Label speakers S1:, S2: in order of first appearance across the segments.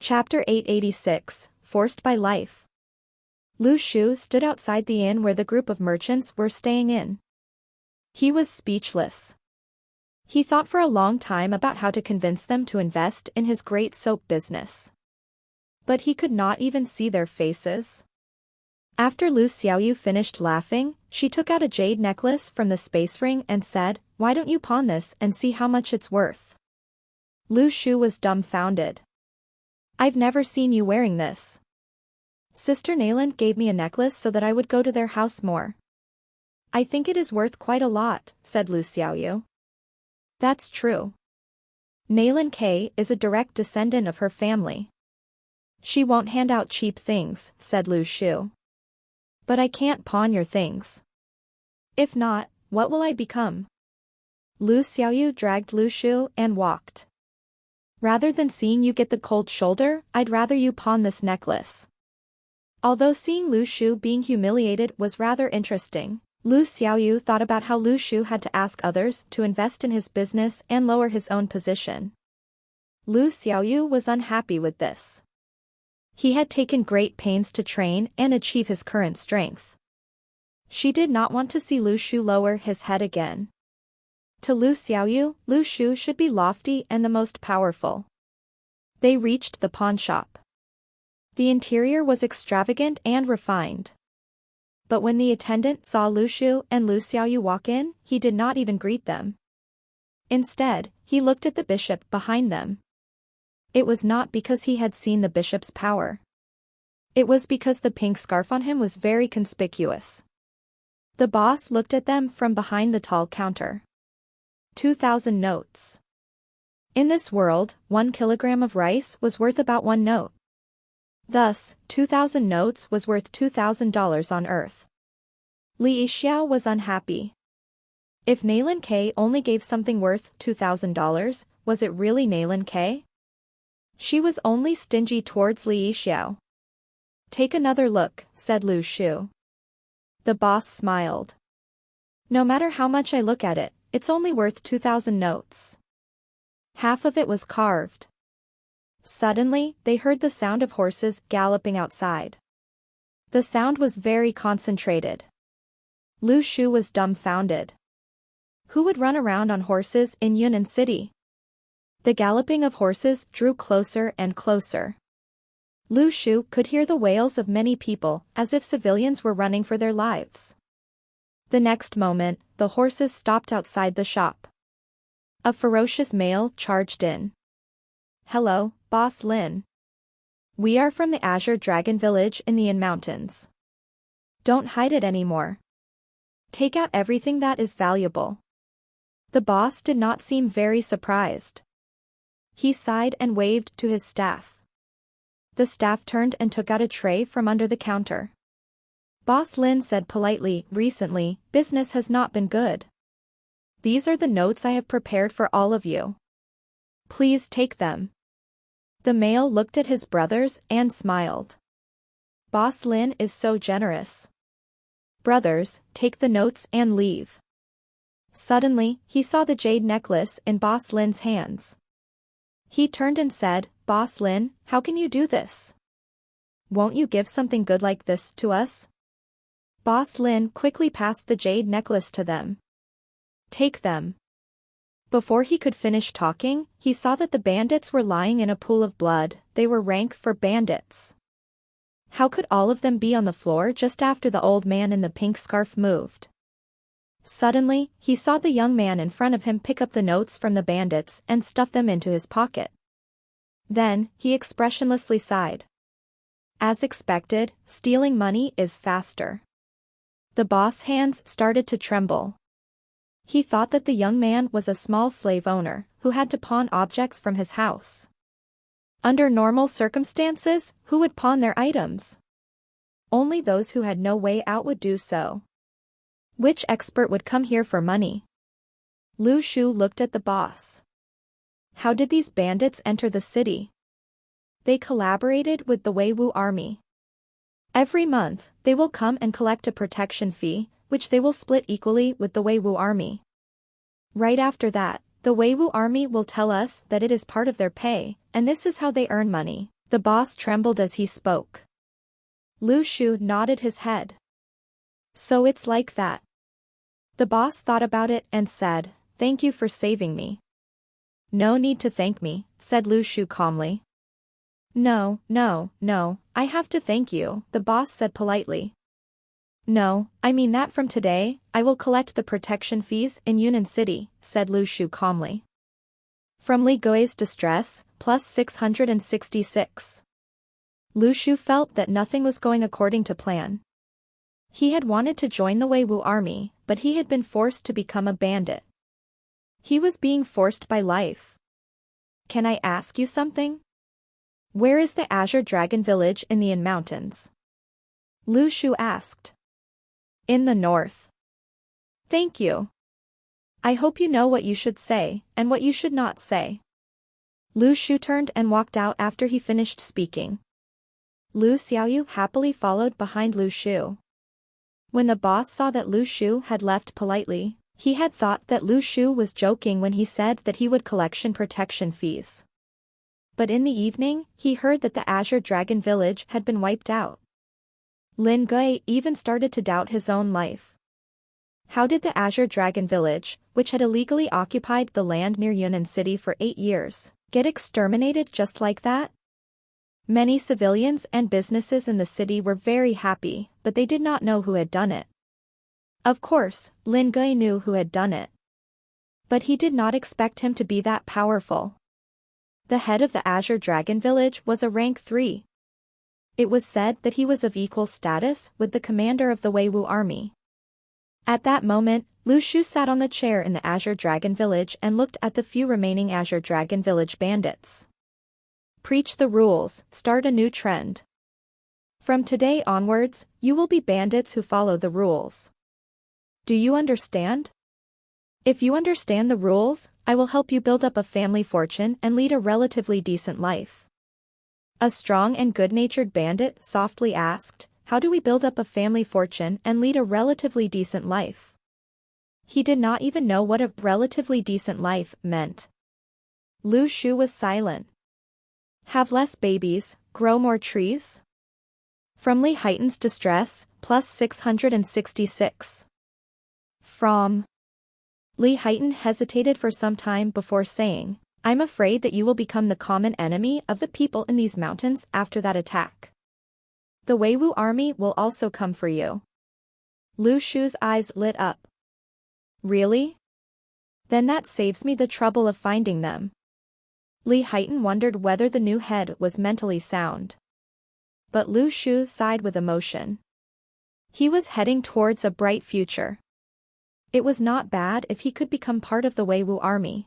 S1: Chapter 886, Forced by Life. Lu Shu stood outside the inn where the group of merchants were staying in. He was speechless. He thought for a long time about how to convince them to invest in his great soap business. But he could not even see their faces. After Lu Xiaoyu finished laughing, she took out a jade necklace from the space ring and said, "Why don't you pawn this and see how much it's worth?" Lu Shu was dumbfounded. "I've never seen you wearing this. Sister Nayland gave me a necklace so that I would go to their house more." "I think it is worth quite a lot," said Lu Xiaoyu. "That's true. Nayland K is a direct descendant of her family. She won't hand out cheap things," said Lu Shu. "But I can't pawn your things. If not, what will I become?" Lu Xiaoyu dragged Lu Shu and walked. "Rather than seeing you get the cold shoulder, I'd rather you pawn this necklace." Although seeing Lu Shu being humiliated was rather interesting, Lu Xiaoyu thought about how Lu Shu had to ask others to invest in his business and lower his own position. Lu Xiaoyu was unhappy with this. He had taken great pains to train and achieve his current strength. She did not want to see Lu Shu lower his head again. To Lu Xiaoyu, Lu Shu should be lofty and the most powerful. They reached the pawn shop. The interior was extravagant and refined. But when the attendant saw Lu Shu and Lu Xiaoyu walk in, he did not even greet them. Instead, he looked at the bishop behind them. It was not because he had seen the bishop's power. It was because the pink scarf on him was very conspicuous. The boss looked at them from behind the tall counter. 2,000 notes. In this world, 1 kilogram of rice was worth about 1 note. Thus, 2,000 notes was worth $2,000 on Earth. Li Yixiao was unhappy. If Nayland K only gave something worth $2,000, was it really Nayland K? She was only stingy towards Li Yixiao. "Take another look," said Lu Shu. The boss smiled. "No matter how much I look at it, it's only worth 2,000 notes. Half of it was carved." Suddenly, they heard the sound of horses galloping outside. The sound was very concentrated. Lu Shu was dumbfounded. Who would run around on horses in Yunnan City? The galloping of horses drew closer and closer. Lu Shu could hear the wails of many people, as if civilians were running for their lives. The next moment, the horses stopped outside the shop. A ferocious male charged in. "Hello, Boss Lin. We are from the Azure Dragon Village in the Yin Mountains. Don't hide it anymore. Take out everything that is valuable." The boss did not seem very surprised. He sighed and waved to his staff. The staff turned and took out a tray from under the counter. Boss Lin said politely, "Recently, business has not been good. These are the notes I have prepared for all of you. Please take them." The male looked at his brothers and smiled. Boss Lin is so generous. "Brothers, take the notes and leave." Suddenly, he saw the jade necklace in Boss Lin's hands. He turned and said, "Boss Lin, how can you do this? Won't you give something good like this to us?" Boss Lin quickly passed the jade necklace to them. "Take them." Before he could finish talking, he saw that the bandits were lying in a pool of blood. They were rank for bandits. How could all of them be on the floor just after the old man in the pink scarf moved? Suddenly, he saw the young man in front of him pick up the notes from the bandits and stuff them into his pocket. Then, he expressionlessly sighed. As expected, stealing money is faster. The boss' hands started to tremble. He thought that the young man was a small slave owner, who had to pawn objects from his house. Under normal circumstances, who would pawn their items? Only those who had no way out would do so. Which expert would come here for money? Lu Shu looked at the boss. How did these bandits enter the city? They collaborated with the Weiwu army. Every month, they will come and collect a protection fee, which they will split equally with the Weiwu army. Right after that, the Weiwu army will tell us that it is part of their pay, and this is how they earn money. The boss trembled as he spoke. Lu Shu nodded his head. So it's like that. The boss thought about it and said, "Thank you for saving me." "No need to thank me," said Lu Shu calmly. No, I have to thank you," the boss said politely. "No, I mean that from today, I will collect the protection fees in Yunnan City," said Lu Shu calmly. From Li Gui's distress, plus 666. Lu Shu felt that nothing was going according to plan. He had wanted to join the Weiwu army, but he had been forced to become a bandit. He was being forced by life. "Can I ask you something? Where is the Azure Dragon village in the In Mountains?" Lu Shu asked. "In the north." "Thank you. I hope you know what you should say, and what you should not say." Lu Shu turned and walked out after he finished speaking. Lu Xiaoyu happily followed behind Lu Shu. When the boss saw that Lu Shu had left politely, he had thought that Lu Shu was joking when he said that he would collection protection fees. But in the evening, he heard that the Azure Dragon village had been wiped out. Lin Gui even started to doubt his own life. How did the Azure Dragon village, which had illegally occupied the land near Yunnan City for 8 years, get exterminated just like that? Many civilians and businesses in the city were very happy, but they did not know who had done it. Of course, Lin Gui knew who had done it. But he did not expect him to be that powerful. The head of the Azure Dragon village was a rank 3. It was said that he was of equal status with the commander of the Weiwu army. At that moment, Lu Shu sat on the chair in the Azure Dragon village and looked at the few remaining Azure Dragon village bandits. Preach the rules, start a new trend. From today onwards, you will be bandits who follow the rules. Do you understand? If you understand the rules, I will help you build up a family fortune and lead a relatively decent life. A strong and good-natured bandit softly asked, "How do we build up a family fortune and lead a relatively decent life?" He did not even know what a relatively decent life meant. Lu Shu was silent. Have less babies, grow more trees? From Li Heighten's distress, plus 666. From Li Heighten hesitated for some time before saying, "I'm afraid that you will become the common enemy of the people in these mountains after that attack. The Weiwu army will also come for you." Lu Shu's eyes lit up. Really? Then that saves me the trouble of finding them. Li Heighten wondered whether the new head was mentally sound. But Lu Shu sighed with emotion. He was heading towards a bright future. It was not bad if he could become part of the Weiwu army.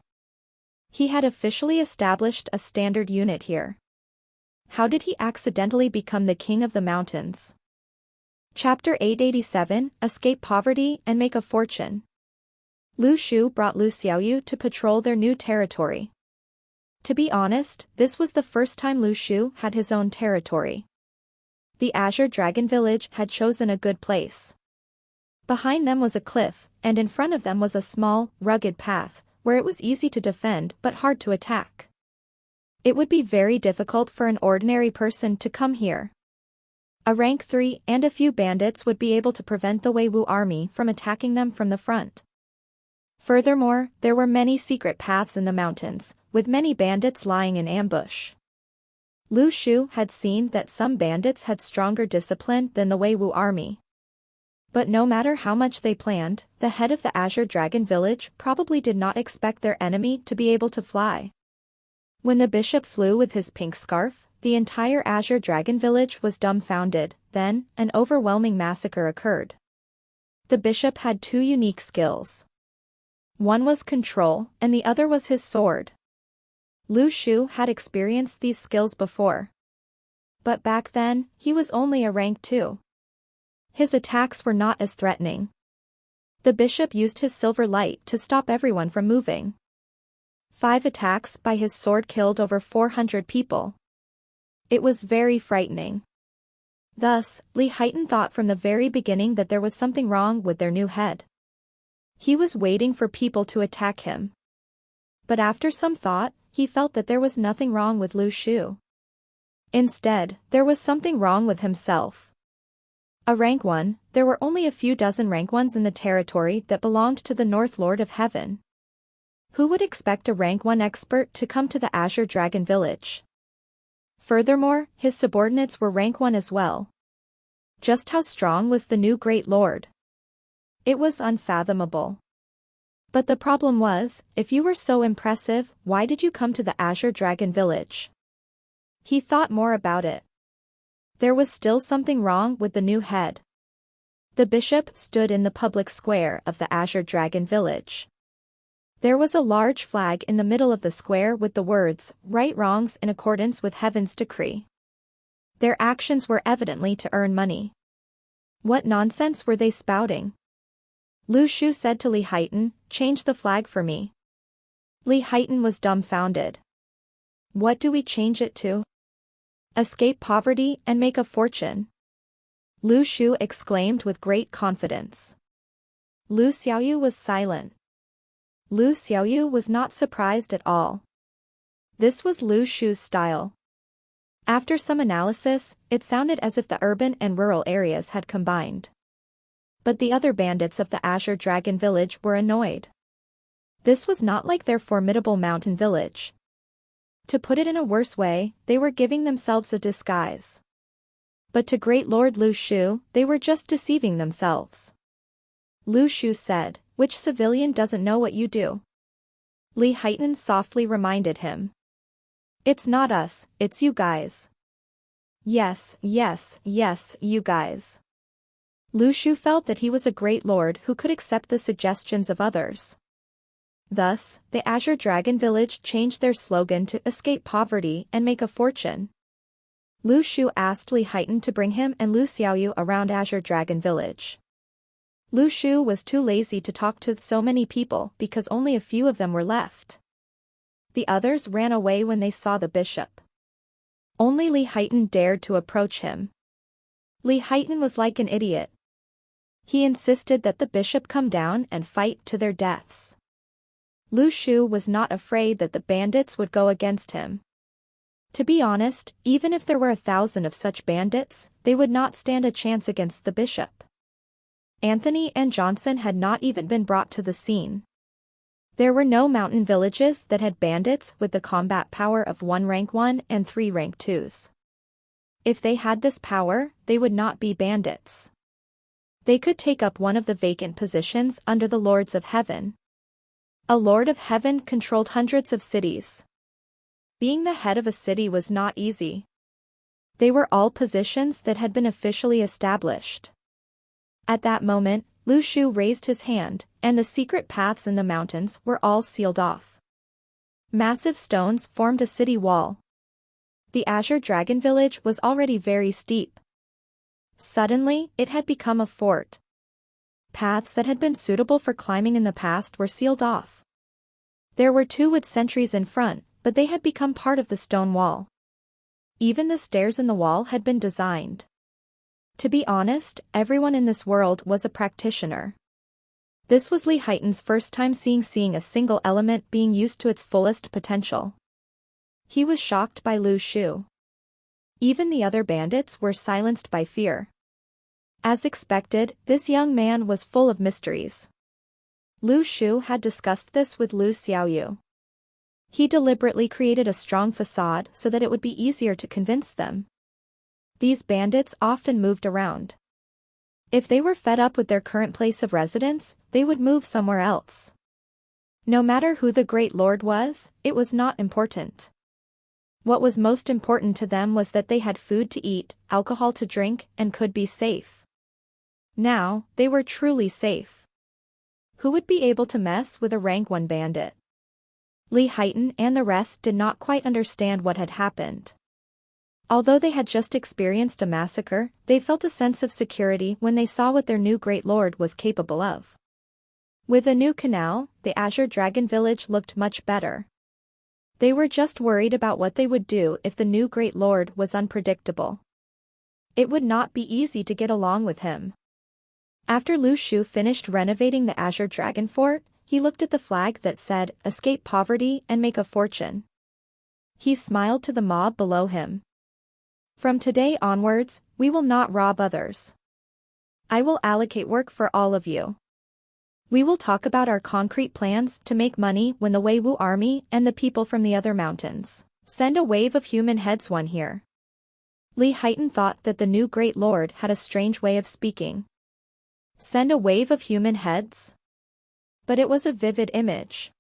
S1: He had officially established a standard unit here. How did he accidentally become the king of the mountains? Chapter 887, Escape Poverty and Make a Fortune. Lu Shu brought Lu Xiaoyu to patrol their new territory. To be honest, this was the first time Lu Shu had his own territory. The Azure Dragon village had chosen a good place. Behind them was a cliff, and in front of them was a small, rugged path, where it was easy to defend but hard to attack. It would be very difficult for an ordinary person to come here. A rank 3 and a few bandits would be able to prevent the Weiwu army from attacking them from the front. Furthermore, there were many secret paths in the mountains, with many bandits lying in ambush. Lu Shu had seen that some bandits had stronger discipline than the Weiwu army. But no matter how much they planned, the head of the Azure Dragon village probably did not expect their enemy to be able to fly. When the bishop flew with his pink scarf, the entire Azure Dragon village was dumbfounded. Then, an overwhelming massacre occurred. The bishop had 2 unique skills. One was control, and the other was his sword. Lu Shu had experienced these skills before. But back then, he was only a rank 2. His attacks were not as threatening. The bishop used his silver light to stop everyone from moving. 5 attacks by his sword killed over 400 people. It was very frightening. Thus, Li Heighten thought from the very beginning that there was something wrong with their new head. He was waiting for people to attack him. But after some thought, he felt that there was nothing wrong with Lu Shu. Instead, there was something wrong with himself. A rank 1, there were only a few dozen rank 1s in the territory that belonged to the North Lord of Heaven. Who would expect a rank 1 expert to come to the Azure Dragon Village? Furthermore, his subordinates were rank 1 as well. Just how strong was the new Great Lord? It was unfathomable. But the problem was, if you were so impressive, why did you come to the Azure Dragon Village? He thought more about it. There was still something wrong with the new head. The bishop stood in the public square of the Azure Dragon Village. There was a large flag in the middle of the square with the words, "Right wrongs in accordance with heaven's decree." Their actions were evidently to earn money. What nonsense were they spouting? Lu Shu said to Li Haitan, "Change the flag for me." Li Haitan was dumbfounded. What do we change it to? Escape poverty and make a fortune. Lu Shu exclaimed with great confidence. Lu Xiaoyu was silent. Lu Xiaoyu was not surprised at all. This was Lu Shu's style. After some analysis, it sounded as if the urban and rural areas had combined. But the other bandits of the Azure Dragon Village were annoyed. This was not like their formidable mountain village. To put it in a worse way, they were giving themselves a disguise. But to Great Lord Lu Shu, they were just deceiving themselves. Lu Shu said, "Which civilian doesn't know what you do?" Li Haitan softly reminded him. "It's not us, it's you guys." Yes, you guys. Lu Shu felt that he was a great lord who could accept the suggestions of others. Thus, the Azure Dragon Village changed their slogan to "Escape poverty and make a fortune." Lu Shu asked Li Haitan to bring him and Lu Xiaoyu around Azure Dragon Village. Lu Shu was too lazy to talk to so many people because only a few of them were left. The others ran away when they saw the bishop. Only Li Haitan dared to approach him. Li Haitan was like an idiot. He insisted that the bishop come down and fight to their deaths. Lu Shu was not afraid that the bandits would go against him. To be honest, even if there were 1,000 of such bandits, they would not stand a chance against the bishop. Anthony and Johnson had not even been brought to the scene. There were no mountain villages that had bandits with the combat power of 1 rank 1 and 3 rank 2s. If they had this power, they would not be bandits. They could take up one of the vacant positions under the Lords of Heaven. A Lord of Heaven controlled hundreds of cities. Being the head of a city was not easy. They were all positions that had been officially established. At that moment, Lu Shu raised his hand, and the secret paths in the mountains were all sealed off. Massive stones formed a city wall. The Azure Dragon Village was already very steep. Suddenly, it had become a fort. Paths that had been suitable for climbing in the past were sealed off. There were 2 with sentries in front, but they had become part of the stone wall. Even the stairs in the wall had been designed. To be honest, everyone in this world was a practitioner. This was Li Haitan's first time seeing a single element being used to its fullest potential. He was shocked by Lu Shu. Even the other bandits were silenced by fear. As expected, this young man was full of mysteries. Lu Shu had discussed this with Lu Xiaoyu. He deliberately created a strong facade so that it would be easier to convince them. These bandits often moved around. If they were fed up with their current place of residence, they would move somewhere else. No matter who the Great Lord was, it was not important. What was most important to them was that they had food to eat, alcohol to drink, and could be safe. Now, they were truly safe. Who would be able to mess with a rank 1 bandit? Li Haitan and the rest did not quite understand what had happened. Although they had just experienced a massacre, they felt a sense of security when they saw what their new Great Lord was capable of. With a new canal, the Azure Dragon Village looked much better. They were just worried about what they would do if the new Great Lord was unpredictable. It would not be easy to get along with him. After Lu Shu finished renovating the Azure Dragon Fort, he looked at the flag that said, "Escape poverty and make a fortune." He smiled to the mob below him. From today onwards, we will not rob others. I will allocate work for all of you. We will talk about our concrete plans to make money when the Weiwu army and the people from the other mountains send a wave of human heads one here. Li Haitan thought that the new great lord had a strange way of speaking. Send a wave of human heads? But it was a vivid image.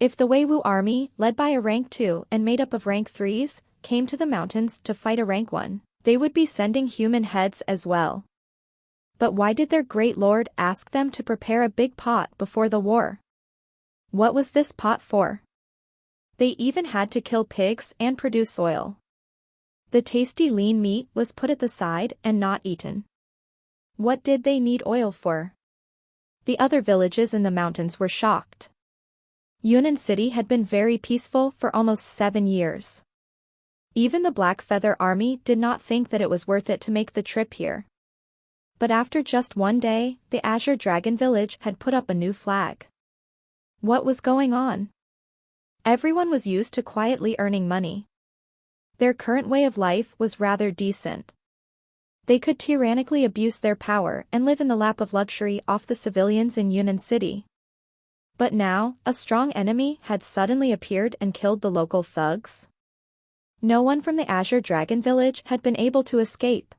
S1: If the Weiwu army, led by a rank 2 and made up of rank 3s, came to the mountains to fight a rank 1, they would be sending human heads as well. But why did their great lord ask them to prepare a big pot before the war? What was this pot for? They even had to kill pigs and produce oil. The tasty lean meat was put at the side and not eaten. What did they need oil for? The other villages in the mountains were shocked. Yunnan City had been very peaceful for almost 7 years. Even the Black Feather Army did not think that it was worth it to make the trip here. But after just one day, the Azure Dragon Village had put up a new flag. What was going on? Everyone was used to quietly earning money. Their current way of life was rather decent. They could tyrannically abuse their power and live in the lap of luxury off the civilians in Yunnan City. But now, a strong enemy had suddenly appeared and killed the local thugs. No one from the Azure Dragon Village had been able to escape.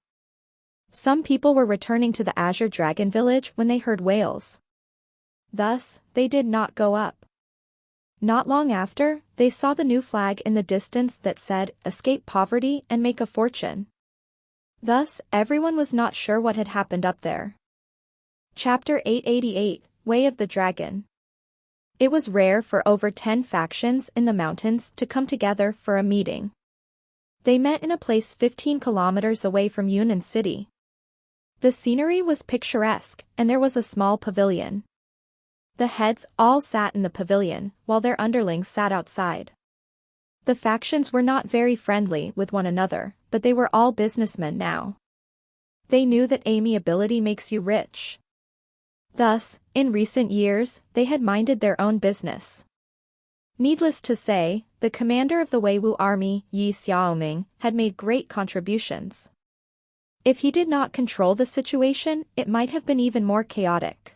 S1: Some people were returning to the Azure Dragon Village when they heard wails. Thus, they did not go up. Not long after, they saw the new flag in the distance that said, "Escape poverty and make a fortune." Thus, everyone was not sure what had happened up there. Chapter 888, Way of the Dragon. It was rare for over 10 factions in the mountains to come together for a meeting. They met in a place 15 kilometers away from Yunnan City. The scenery was picturesque, and there was a small pavilion. The heads all sat in the pavilion, while their underlings sat outside. The factions were not very friendly with one another, but they were all businessmen now. They knew that amiability makes you rich. Thus, in recent years, they had minded their own business. Needless to say, the commander of the Weiwu army, Yi Xiaoming, had made great contributions. If he did not control the situation, it might have been even more chaotic.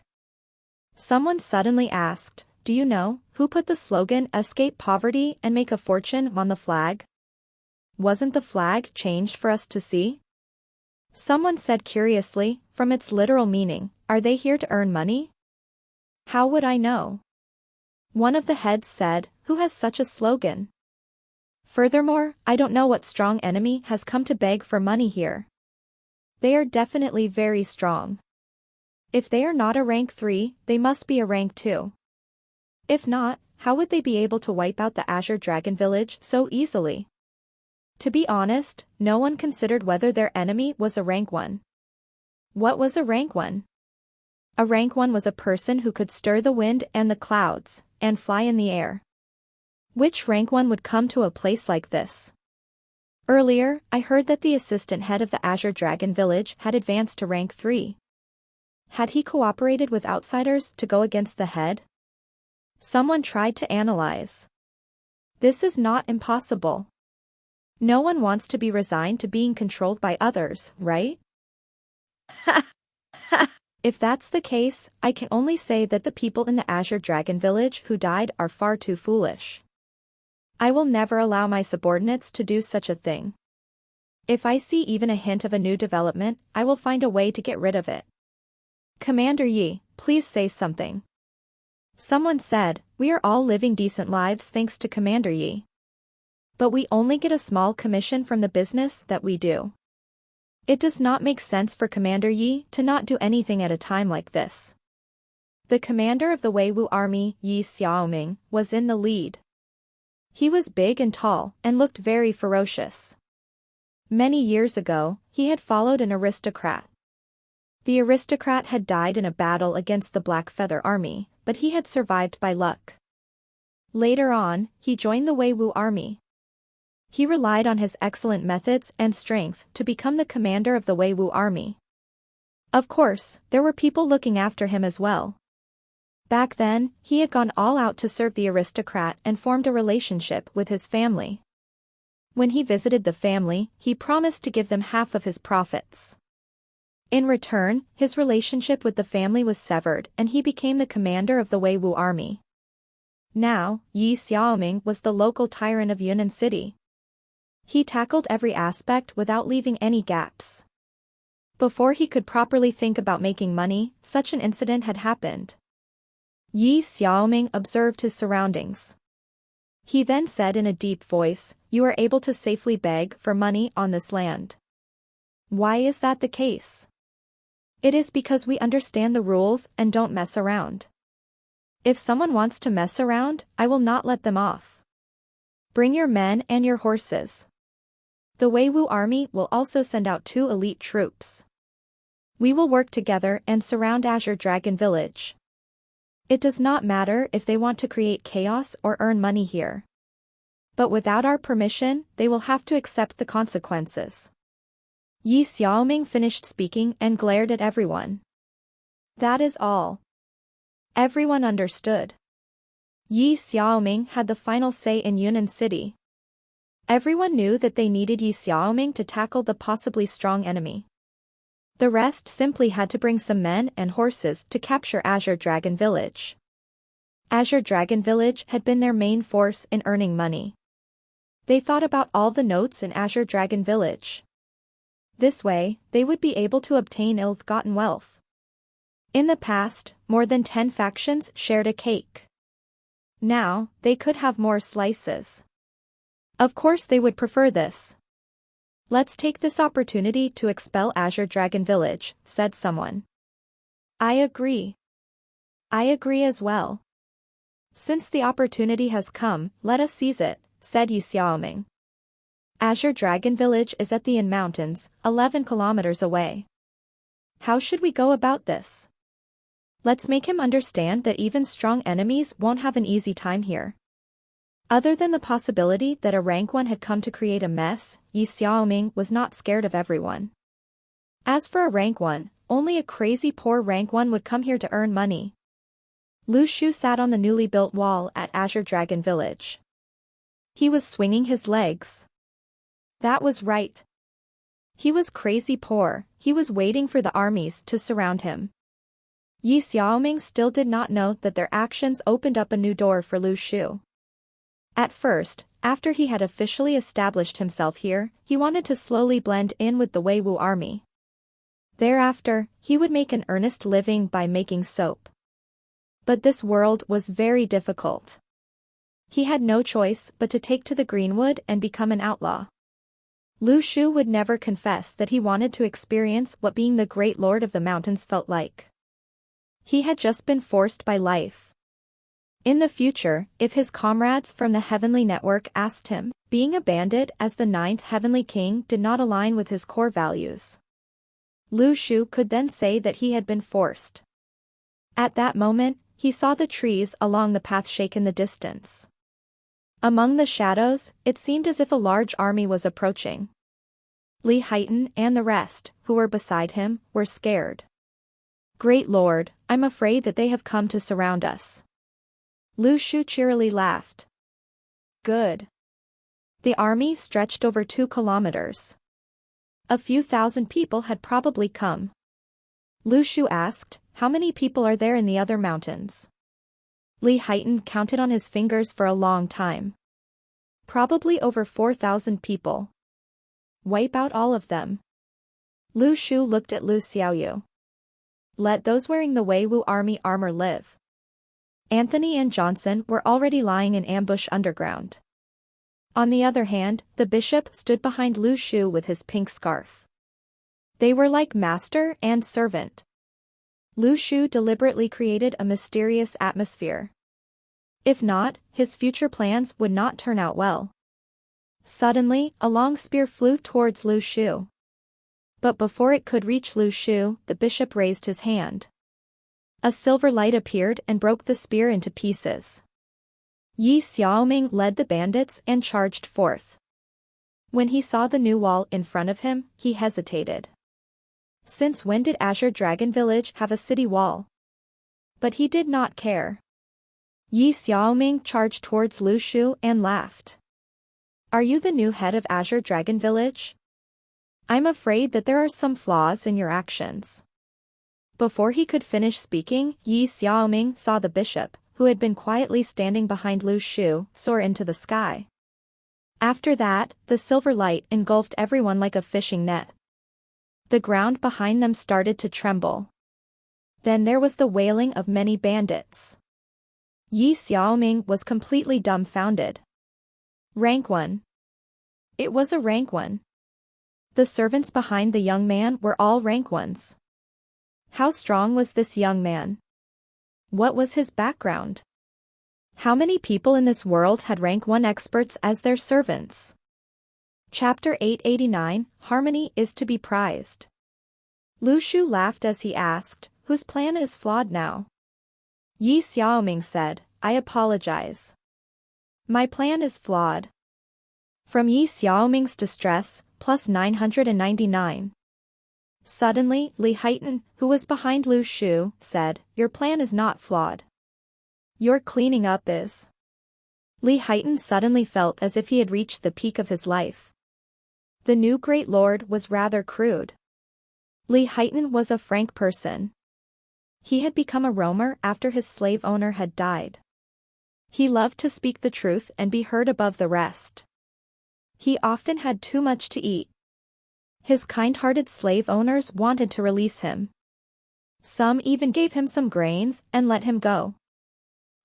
S1: Someone suddenly asked, "Do you know who put the slogan 'Escape poverty and make a fortune' on the flag? Wasn't the flag changed for us to see?" Someone said curiously, "From its literal meaning, are they here to earn money?" "How would I know?" One of the heads said, "Who has such a slogan? Furthermore, I don't know what strong enemy has come to beg for money here. They are definitely very strong. If they are not a rank 3, they must be a rank 2. If not, how would they be able to wipe out the Azure Dragon Village so easily?" To be honest, no one considered whether their enemy was a rank 1. What was a rank 1? A rank 1 was a person who could stir the wind and the clouds, and fly in the air. Which rank 1 would come to a place like this? Earlier, I heard that the assistant head of the Azure Dragon Village had advanced to rank 3. Had he cooperated with outsiders to go against the head? Someone tried to analyze. This is not impossible. No one wants to be resigned to being controlled by others, right? If that's the case, I can only say that the people in the Azure Dragon Village who died are far too foolish. I will never allow my subordinates to do such a thing. If I see even a hint of a new development, I will find a way to get rid of it. Commander Yi, please say something. Someone said, "We are all living decent lives thanks to Commander Yi. But we only get a small commission from the business that we do. It does not make sense for Commander Yi to not do anything at a time like this." The commander of the Weiwu army, Yi Xiaoming, was in the lead. He was big and tall, and looked very ferocious. Many years ago, he had followed an aristocrat. The aristocrat had died in a battle against the Black Feather Army, but he had survived by luck. Later on, he joined the Weiwu army. He relied on his excellent methods and strength to become the commander of the Weiwu army. Of course, there were people looking after him as well. Back then, he had gone all out to serve the aristocrat and formed a relationship with his family. When he visited the family, he promised to give them half of his profits. In return, his relationship with the family was severed and he became the commander of the Weiwu army. Now, Yi Xiaoming was the local tyrant of Yunnan City. He tackled every aspect without leaving any gaps. Before he could properly think about making money, such an incident had happened. Yi Xiaoming observed his surroundings. He then said in a deep voice, "You are able to safely beg for money on this land. Why is that the case? It is because we understand the rules and don't mess around. If someone wants to mess around, I will not let them off. Bring your men and your horses. The Weiwu army will also send out 2 elite troops. We will work together and surround Azure Dragon Village. It does not matter if they want to create chaos or earn money here. But without our permission, they will have to accept the consequences." Yi Xiaoming finished speaking and glared at everyone. That is all. Everyone understood. Yi Xiaoming had the final say in Yunnan City. Everyone knew that they needed Yi Xiaoming to tackle the possibly strong enemy. The rest simply had to bring some men and horses to capture Azure Dragon Village. Azure Dragon Village had been their main force in earning money. They thought about all the notes in Azure Dragon Village. This way, they would be able to obtain ill-gotten wealth. In the past, more than 10 factions shared a cake. Now, they could have more slices. Of course they would prefer this. "Let's take this opportunity to expel Azure Dragon Village," said someone. "I agree. I agree as well. Since the opportunity has come, let us seize it," said Yi Xiaoming. Azure Dragon Village is at the In Mountains, 11 kilometers away. How should we go about this? Let's make him understand that even strong enemies won't have an easy time here. Other than the possibility that a rank 1 had come to create a mess, Yi Xiaoming was not scared of everyone. As for a rank 1, only a crazy poor rank 1 would come here to earn money. Lu Shu sat on the newly built wall at Azure Dragon Village. He was swinging his legs. That was right. He was crazy poor, he was waiting for the armies to surround him. Yi Xiaoming still did not know that their actions opened up a new door for Lu Shu. At first, after he had officially established himself here, he wanted to slowly blend in with the Weiwu army. Thereafter, he would make an earnest living by making soap. But this world was very difficult. He had no choice but to take to the Greenwood and become an outlaw. Lu Shu would never confess that he wanted to experience what being the great lord of the mountains felt like. He had just been forced by life. In the future, if his comrades from the Heavenly Network asked him, being a bandit as the 9th Heavenly King did not align with his core values. Lu Shu could then say that he had been forced. At that moment, he saw the trees along the path shake in the distance. Among the shadows, it seemed as if a large army was approaching. Li Haitan and the rest, who were beside him, were scared. "Great Lord, I'm afraid that they have come to surround us." Lu Shu cheerily laughed. "Good." The army stretched over 2 kilometers. A few thousand people had probably come. Lu Shu asked, "How many people are there in the other mountains?" Li Haitan counted on his fingers for a long time. "Probably over 4,000 people." "Wipe out all of them." Lu Shu looked at Lu Xiaoyu. "Let those wearing the Weiwu army armor live." Anthony and Johnson were already lying in ambush underground. On the other hand, the bishop stood behind Lu Shu with his pink scarf. They were like master and servant. Lu Shu deliberately created a mysterious atmosphere. If not, his future plans would not turn out well. Suddenly, a long spear flew towards Lu Shu. But before it could reach Lu Shu, the bishop raised his hand. A silver light appeared and broke the spear into pieces. Yi Xiaoming led the bandits and charged forth. When he saw the new wall in front of him, he hesitated. Since when did Azure Dragon Village have a city wall? But he did not care. Yi Xiaoming charged towards Lu Shu and laughed. Are you the new head of Azure Dragon Village? I'm afraid that there are some flaws in your actions. Before he could finish speaking, Yi Xiaoming saw the bishop, who had been quietly standing behind Lu Shu, soar into the sky. After that, the silver light engulfed everyone like a fishing net. The ground behind them started to tremble. Then there was the wailing of many bandits. Yi Xiaoming was completely dumbfounded. Rank 1. It was a rank 1. The servants behind the young man were all rank 1s. How strong was this young man? What was his background? How many people in this world had rank 1 experts as their servants? Chapter 889, Harmony is to be prized. Lu Shu laughed as he asked, whose plan is flawed now? Yi Xiaoming said, I apologize. My plan is flawed. From Yi Xiaoming's distress, plus 999. Suddenly, Li Haitan, who was behind Lu Shu, said, Your plan is not flawed. Your cleaning up is. Li Haitan suddenly felt as if he had reached the peak of his life. The new Great Lord was rather crude. Li Haitan was a frank person. He had become a roamer after his slave owner had died. He loved to speak the truth and be heard above the rest. He often had too much to eat. His kind-hearted slave owners wanted to release him. Some even gave him some grains and let him go.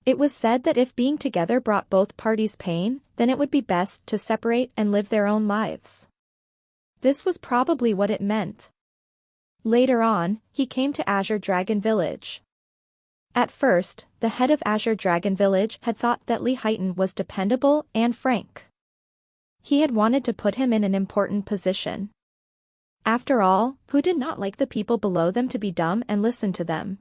S1: It was said that if being together brought both parties pain, then it would be best to separate and live their own lives. This was probably what it meant. Later on, he came to Azure Dragon Village. At first, the head of Azure Dragon Village had thought that Li Haitan was dependable and frank. He had wanted to put him in an important position. After all, who did not like the people below them to be dumb and listen to them?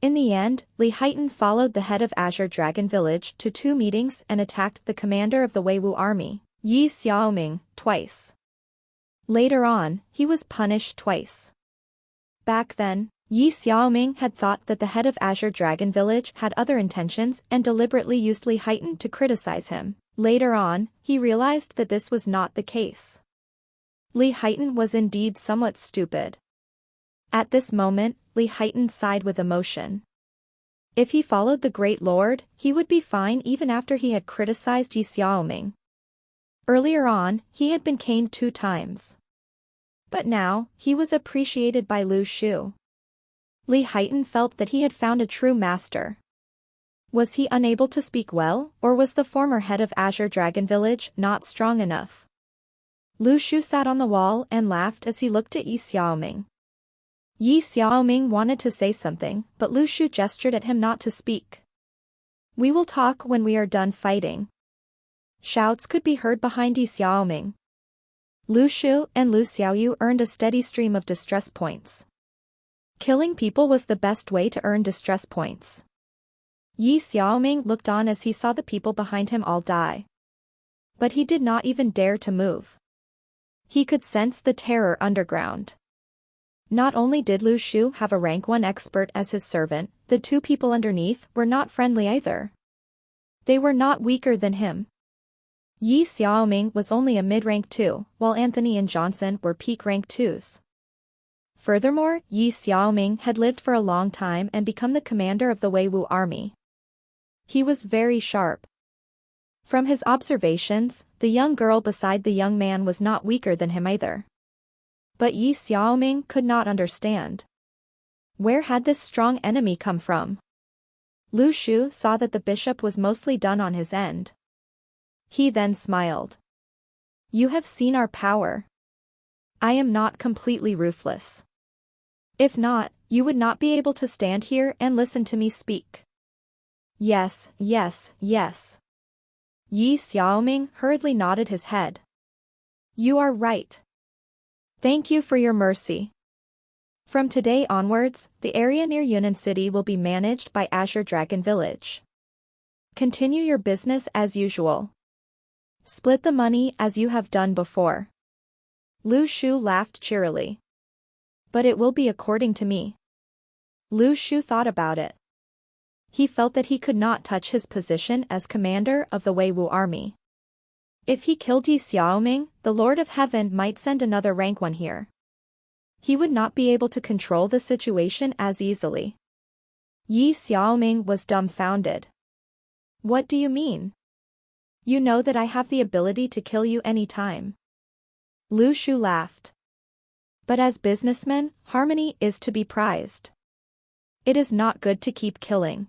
S1: In the end, Li Haitan followed the head of Azure Dragon Village to 2 meetings and attacked the commander of the Weiwu army, Yi Xiaoming, twice. Later on, he was punished twice. Back then, Yi Xiaoming had thought that the head of Azure Dragon Village had other intentions and deliberately used Li Haitan to criticize him. Later on, he realized that this was not the case. Li Haitan was indeed somewhat stupid. At this moment, Li Haitan sighed with emotion. If he followed the Great Lord, he would be fine even after he had criticized Yi Xiaoming. Earlier on, he had been caned 2 times. But now, he was appreciated by Lu Shu. Li Haitan felt that he had found a true master. Was he unable to speak well, or was the former head of Azure Dragon Village not strong enough? Lu Shu sat on the wall and laughed as he looked at Yi Xiaoming. Yi Xiaoming wanted to say something, but Lu Shu gestured at him not to speak. We will talk when we are done fighting. Shouts could be heard behind Yi Xiaoming. Lu Shu and Lu Xiaoyu earned a steady stream of distress points. Killing people was the best way to earn distress points. Yi Xiaoming looked on as he saw the people behind him all die. But he did not even dare to move. He could sense the terror underground. Not only did Lu Shu have a rank 1 expert as his servant, the 2 people underneath were not friendly either. They were not weaker than him. Yi Xiaoming was only a mid-rank 2, while Anthony and Johnson were peak rank 2s. Furthermore, Yi Xiaoming had lived for a long time and become the commander of the Weiwu army. He was very sharp. From his observations, the young girl beside the young man was not weaker than him either. But Yi Xiaoming could not understand. Where had this strong enemy come from? Lu Shu saw that the bishop was mostly done on his end. He then smiled. You have seen our power. I am not completely ruthless. If not, you would not be able to stand here and listen to me speak. Yes, yes, yes. Yi Xiaoming hurriedly nodded his head. You are right. Thank you for your mercy. From today onwards, the area near Yunnan City will be managed by Azure Dragon Village. Continue your business as usual. Split the money as you have done before. Lu Shu laughed cheerily. But it will be according to me. Lu Shu thought about it. He felt that he could not touch his position as commander of the Weiwu army. If he killed Yi Xiaoming, the Lord of Heaven might send another rank one here. He would not be able to control the situation as easily. Yi Xiaoming was dumbfounded. What do you mean? You know that I have the ability to kill you any time. Lu Shu laughed. But as businessmen, harmony is to be prized. It is not good to keep killing.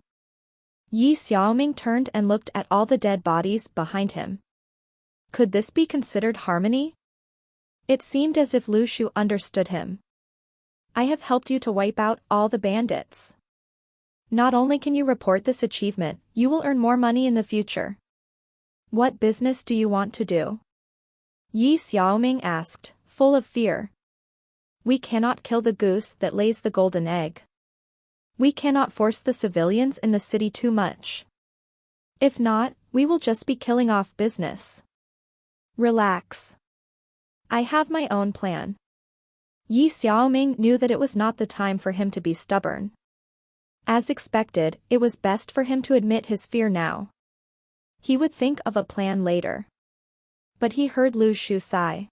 S1: Yi Xiaoming turned and looked at all the dead bodies behind him. Could this be considered harmony? It seemed as if Lu Shu understood him. I have helped you to wipe out all the bandits. Not only can you report this achievement, you will earn more money in the future. What business do you want to do? Yi Xiaoming asked, full of fear. We cannot kill the goose that lays the golden egg. We cannot force the civilians in the city too much. If not, we will just be killing off business. Relax. I have my own plan. Yi Xiaoming knew that it was not the time for him to be stubborn. As expected, it was best for him to admit his fear now. He would think of a plan later. But he heard Lu Shu sigh.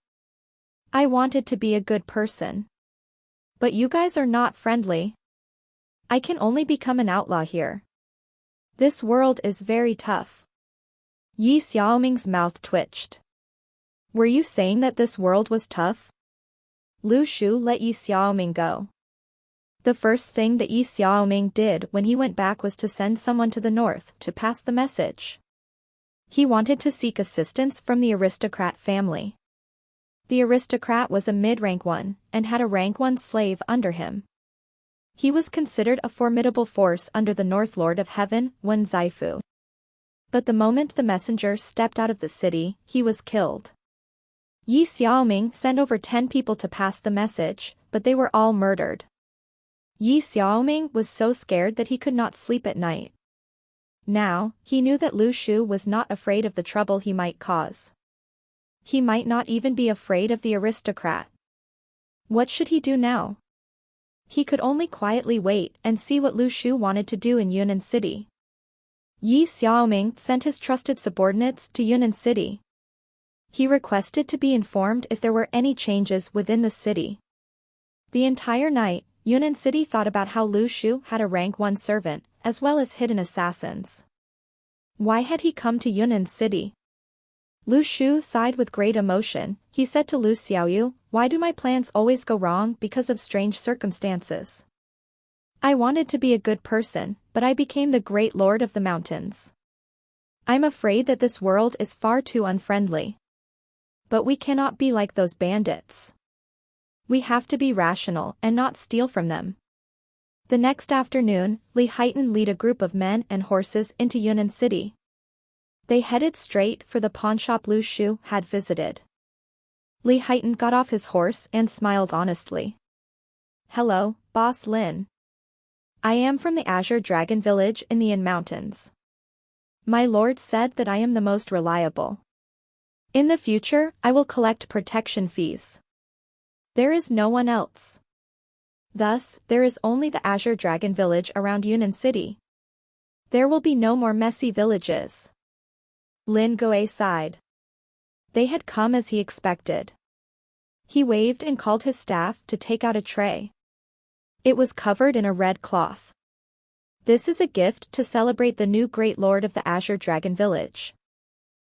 S1: I wanted to be a good person. But you guys are not friendly. I can only become an outlaw here. This world is very tough. Yi Xiaoming's mouth twitched. Were you saying that this world was tough? Lu Shu let Yi Xiaoming go. The first thing that Yi Xiaoming did when he went back was to send someone to the north to pass the message. He wanted to seek assistance from the aristocrat family. The aristocrat was a mid-rank one, and had a rank 1 slave under him. He was considered a formidable force under the North Lord of Heaven, Wen Zaifu. But the moment the messenger stepped out of the city, he was killed. Yi Xiaoming sent over 10 people to pass the message, but they were all murdered. Yi Xiaoming was so scared that he could not sleep at night. Now, he knew that Lu Shu was not afraid of the trouble he might cause. He might not even be afraid of the aristocrat. What should he do now? He could only quietly wait and see what Lu Shu wanted to do in Yunnan City. Yi Xiaoming sent his trusted subordinates to Yunnan City. He requested to be informed if there were any changes within the city. The entire night, Yunnan City thought about how Lu Shu had a rank 1 servant, as well as hidden assassins. Why had he come to Yunnan City? Lu Shu sighed with great emotion. He said to Lu Xiaoyu, why do my plans always go wrong because of strange circumstances? I wanted to be a good person, but I became the great lord of the mountains. I'm afraid that this world is far too unfriendly. But we cannot be like those bandits. We have to be rational and not steal from them. The next afternoon, Li Haitan led a group of men and horses into Yunnan City. They headed straight for the pawnshop Lu Shu had visited. Li Haitan got off his horse and smiled honestly. Hello, Boss Lin. I am from the Azure Dragon Village in the Yin Mountains. My lord said that I am the most reliable. In the future, I will collect protection fees. There is no one else. Thus, there is only the Azure Dragon Village around Yunnan City. There will be no more messy villages. Lin Goe sighed. They had come as he expected. He waved and called his staff to take out a tray. It was covered in a red cloth. This is a gift to celebrate the new Great Lord of the Azure Dragon Village.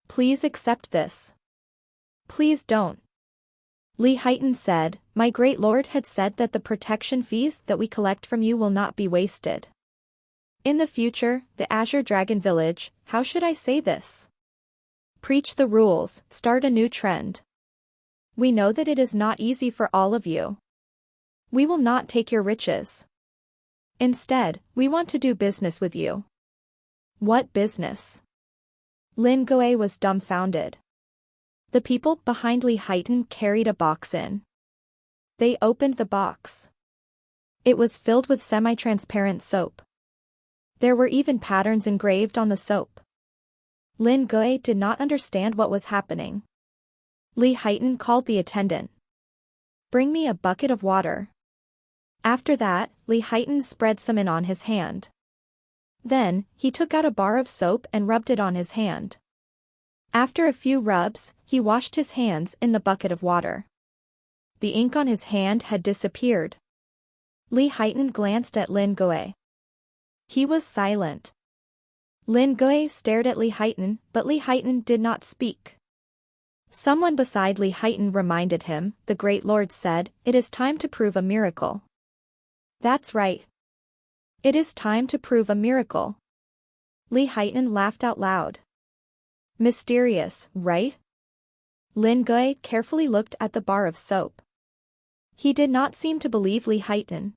S1: Please accept this. Please don't. Li Haitan said, my Great Lord had said that the protection fees that we collect from you will not be wasted. In the future, the Azure Dragon Village, how should I say this? Preach the rules, start a new trend. We know that it is not easy for all of you. We will not take your riches. Instead, we want to do business with you. What business? Lin Goe was dumbfounded. The people behind Li Haitan carried a box in. They opened the box. It was filled with semi-transparent soap. There were even patterns engraved on the soap. Lin Goe did not understand what was happening. Li Haitan called the attendant. Bring me a bucket of water. After that, Li Haitan spread some in on his hand. Then, he took out a bar of soap and rubbed it on his hand. After a few rubs, he washed his hands in the bucket of water. The ink on his hand had disappeared. Li Haitan glanced at Lin Gui. He was silent. Lin Gui stared at Li Haitan, but Li Haitan did not speak. Someone beside Li Haitan reminded him, the Great Lord said, "It is time to prove a miracle." "That's right. It is time to prove a miracle." Li Haitan laughed out loud. "Mysterious, right?" Lin Gui carefully looked at the bar of soap. He did not seem to believe Li Haitan.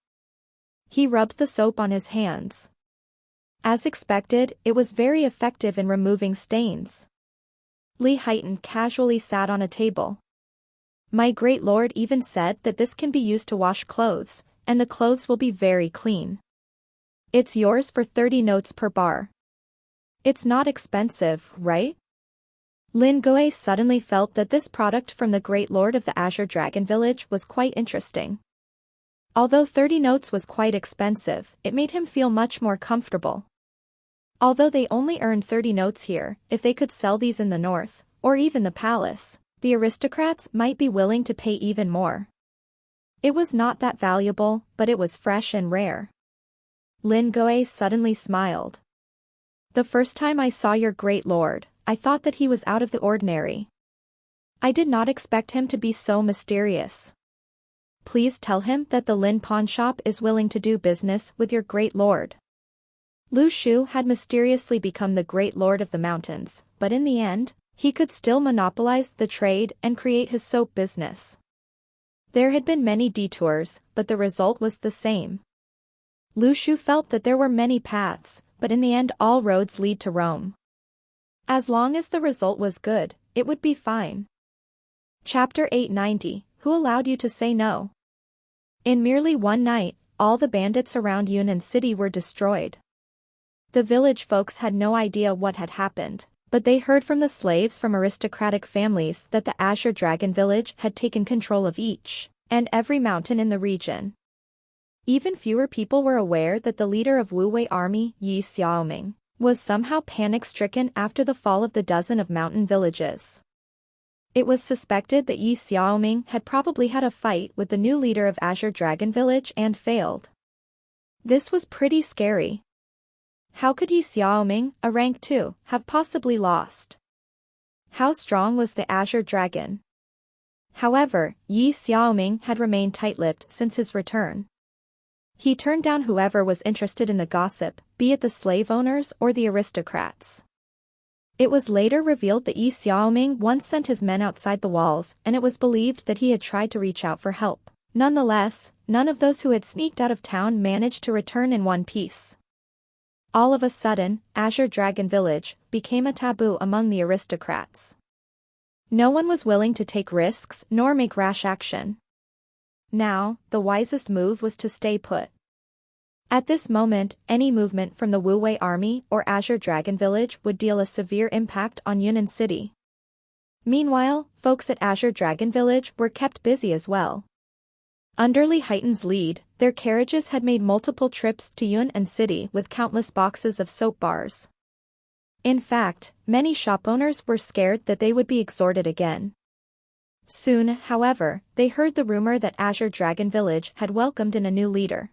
S1: He rubbed the soap on his hands. As expected, it was very effective in removing stains. Li Haitan casually sat on a table. "My great lord even said that this can be used to wash clothes, and the clothes will be very clean. It's yours for 30 notes per bar. It's not expensive, right?" Lin Gui suddenly felt that this product from the Great Lord of the Azure Dragon Village was quite interesting. Although 30 notes was quite expensive, it made him feel much more comfortable. Although they only earned 30 notes here, if they could sell these in the north, or even the palace, the aristocrats might be willing to pay even more. It was not that valuable, but it was fresh and rare. Lin Gui suddenly smiled. "The first time I saw your great lord, I thought that he was out of the ordinary. I did not expect him to be so mysterious. Please tell him that the Lin pawn shop is willing to do business with your great lord." Lu Shu had mysteriously become the Great Lord of the Mountains, but in the end, he could still monopolize the trade and create his soap business. There had been many detours, but the result was the same. Lu Shu felt that there were many paths, but in the end all roads lead to Rome. As long as the result was good, it would be fine. Chapter 890, Who allowed you to say no? In merely one night, all the bandits around Yunnan City were destroyed. The village folks had no idea what had happened, but they heard from the slaves from aristocratic families that the Azure Dragon Village had taken control of each and every mountain in the region. Even fewer people were aware that the leader of Wu Wei army, Yi Xiaoming, was somehow panic-stricken after the fall of the dozen of mountain villages. It was suspected that Yi Xiaoming had probably had a fight with the new leader of Azure Dragon Village and failed. This was pretty scary. How could Yi Xiaoming, a rank 2, have possibly lost? How strong was the Azure Dragon? However, Yi Xiaoming had remained tight-lipped since his return. He turned down whoever was interested in the gossip, be it the slave owners or the aristocrats. It was later revealed that Yi Xiaoming once sent his men outside the walls, and it was believed that he had tried to reach out for help. Nonetheless, none of those who had sneaked out of town managed to return in one piece. All of a sudden, Azure Dragon Village became a taboo among the aristocrats. No one was willing to take risks nor make rash action. Now, the wisest move was to stay put. At this moment, any movement from the Wu Wei army or Azure Dragon Village would deal a severe impact on Yunnan City. Meanwhile, folks at Azure Dragon Village were kept busy as well. Under Li Haitan's lead, their carriages had made multiple trips to Yunnan City with countless boxes of soap bars. In fact, many shop owners were scared that they would be extorted again. Soon, however, they heard the rumor that Azure Dragon Village had welcomed in a new leader.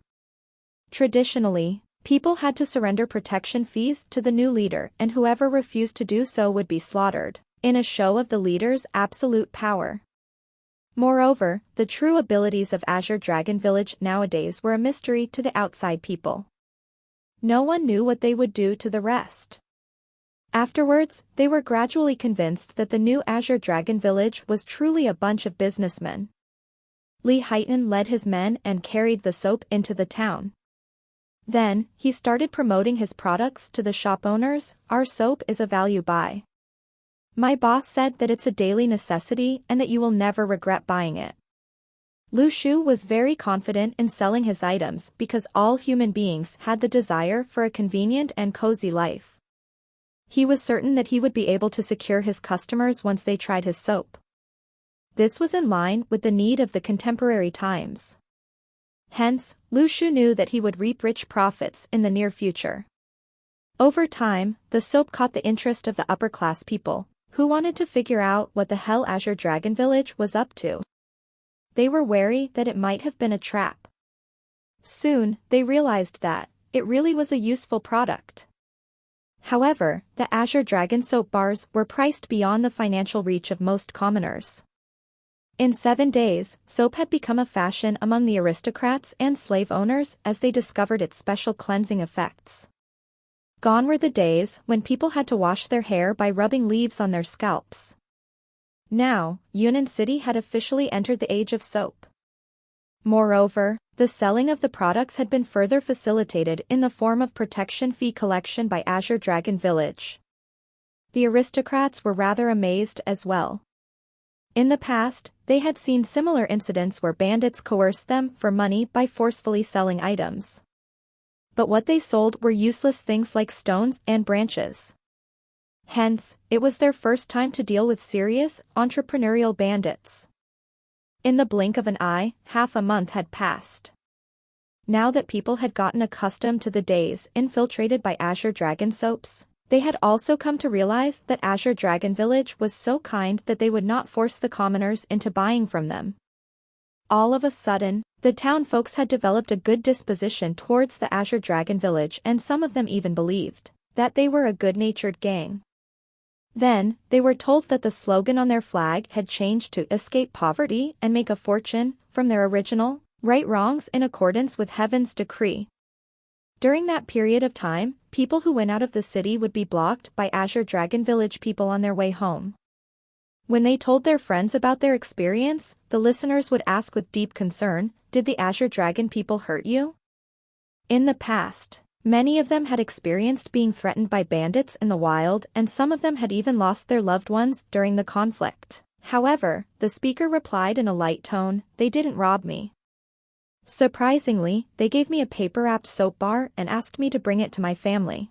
S1: Traditionally, people had to surrender protection fees to the new leader, and whoever refused to do so would be slaughtered, in a show of the leader's absolute power. Moreover, the true abilities of Azure Dragon Village nowadays were a mystery to the outside people. No one knew what they would do to the rest. Afterwards, they were gradually convinced that the new Azure Dragon Village was truly a bunch of businessmen. Li Haitan led his men and carried the soap into the town. Then, he started promoting his products to the shop owners. "Our soap is a value buy. My boss said that it's a daily necessity and that you will never regret buying it." Lu Shu was very confident in selling his items because all human beings had the desire for a convenient and cozy life. He was certain that he would be able to secure his customers once they tried his soap. This was in line with the need of the contemporary times. Hence, Lu Shu knew that he would reap rich profits in the near future. Over time, the soap caught the interest of the upper-class people, who wanted to figure out what the hell Azure Dragon Village was up to. They were wary that it might have been a trap. Soon, they realized that it really was a useful product. However, the Azure Dragon soap bars were priced beyond the financial reach of most commoners. In 7 days, soap had become a fashion among the aristocrats and slave owners as they discovered its special cleansing effects. Gone were the days when people had to wash their hair by rubbing leaves on their scalps. Now, Yunnan City had officially entered the age of soap. Moreover, the selling of the products had been further facilitated in the form of protection fee collection by Azure Dragon Village. The aristocrats were rather amazed as well. In the past, they had seen similar incidents where bandits coerced them for money by forcefully selling items. But what they sold were useless things like stones and branches. Hence, it was their first time to deal with serious, entrepreneurial bandits. In the blink of an eye, half a month had passed. Now that people had gotten accustomed to the days infiltrated by Azure Dragon soaps, they had also come to realize that Azure Dragon Village was so kind that they would not force the commoners into buying from them. All of a sudden, the town folks had developed a good disposition towards the Azure Dragon Village, and some of them even believed that they were a good-natured gang. Then, they were told that the slogan on their flag had changed to "Escape Poverty and Make a Fortune" from their original "Right Wrongs in Accordance with Heaven's Decree." During that period of time, people who went out of the city would be blocked by Azure Dragon Village people on their way home. When they told their friends about their experience, the listeners would ask with deep concern, "Did the Azure Dragon people hurt you?" In the past, many of them had experienced being threatened by bandits in the wild, and some of them had even lost their loved ones during the conflict. However, the speaker replied in a light tone, "They didn't rob me. Surprisingly, they gave me a paper-wrapped soap bar and asked me to bring it to my family.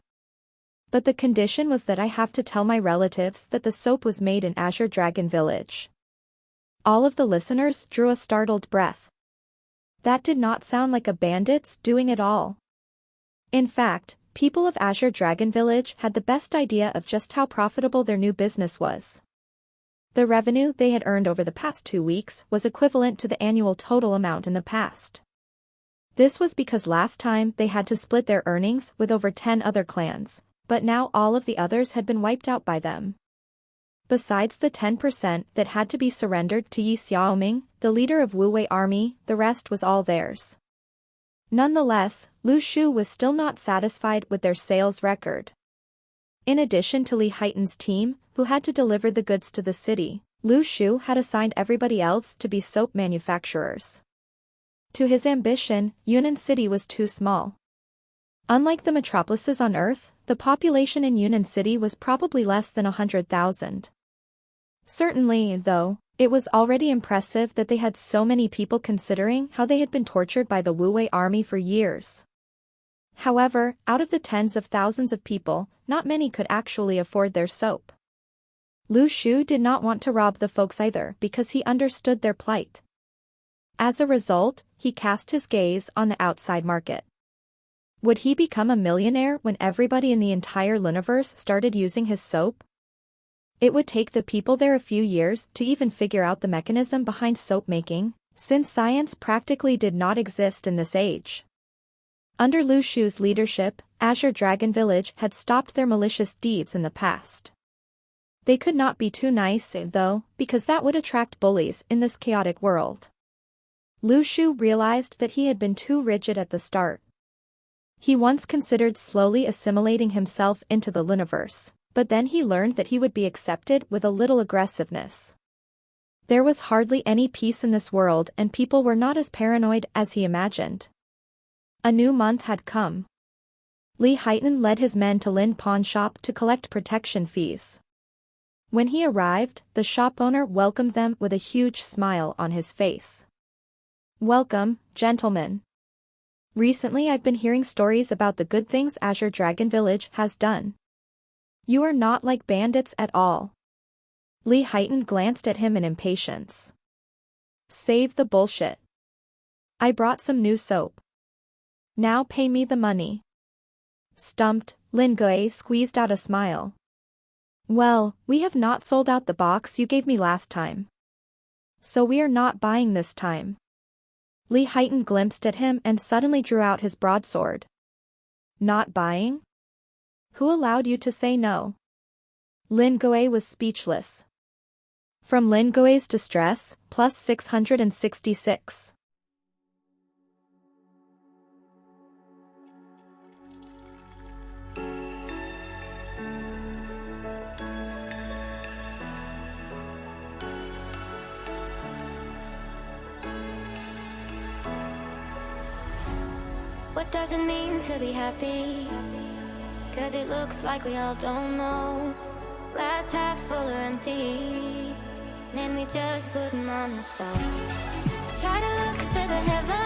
S1: But the condition was that I have to tell my relatives that the soap was made in Azure Dragon Village." All of the listeners drew a startled breath. That did not sound like a bandit's doing at all. In fact, people of Azure Dragon Village had the best idea of just how profitable their new business was. The revenue they had earned over the past 2 weeks was equivalent to the annual total amount in the past. This was because last time they had to split their earnings with over 10 other clans, but now all of the others had been wiped out by them. Besides the 10% that had to be surrendered to Yi Xiaoming, the leader of Wu Wei army, the rest was all theirs. Nonetheless, Lu Shu was still not satisfied with their sales record. In addition to Li Haitan's team, who had to deliver the goods to the city, Lu Shu had assigned everybody else to be soap manufacturers. To his ambition, Yunnan City was too small. Unlike the metropolises on Earth, the population in Yunnan City was probably less than 100,000. Certainly, though, it was already impressive that they had so many people considering how they had been tortured by the Wu Wei army for years. However, out of the tens of thousands of people, not many could actually afford their soap. Lu Shu did not want to rob the folks either because he understood their plight. As a result, he cast his gaze on the outside market. Would he become a millionaire when everybody in the entire universe started using his soap? It would take the people there a few years to even figure out the mechanism behind soap making, since science practically did not exist in this age. Under Lu Shu's leadership, Azure Dragon Village had stopped their malicious deeds in the past. They could not be too nice, though, because that would attract bullies in this chaotic world. Lu Shu realized that he had been too rigid at the start. He once considered slowly assimilating himself into the Luniverse, but then he learned that he would be accepted with a little aggressiveness. There was hardly any peace in this world, and people were not as paranoid as he imagined. A new month had come. Li Haitan led his men to Lin Pawn Shop to collect protection fees. When he arrived, the shop owner welcomed them with a huge smile on his face. "Welcome, gentlemen. Recently I've been hearing stories about the good things Azure Dragon Village has done. You are not like bandits at all." Li Haitan glanced at him in impatience. "Save the bullshit. I brought some new soap. Now pay me the money." Stumped, Lin Gui squeezed out a smile. Well, we have not sold out the box you gave me last time. So we are not buying this time. Li Heighten glimpsed at him and suddenly drew out his broadsword. Not buying? Who allowed you to say no? Lin Goei was speechless. From Lin Goei's distress, plus 666.
S2: What does it mean to be happy? 'Cause it looks like we all don't know. Glass half full or empty, and we just putting on a show. Try to look to the heavens.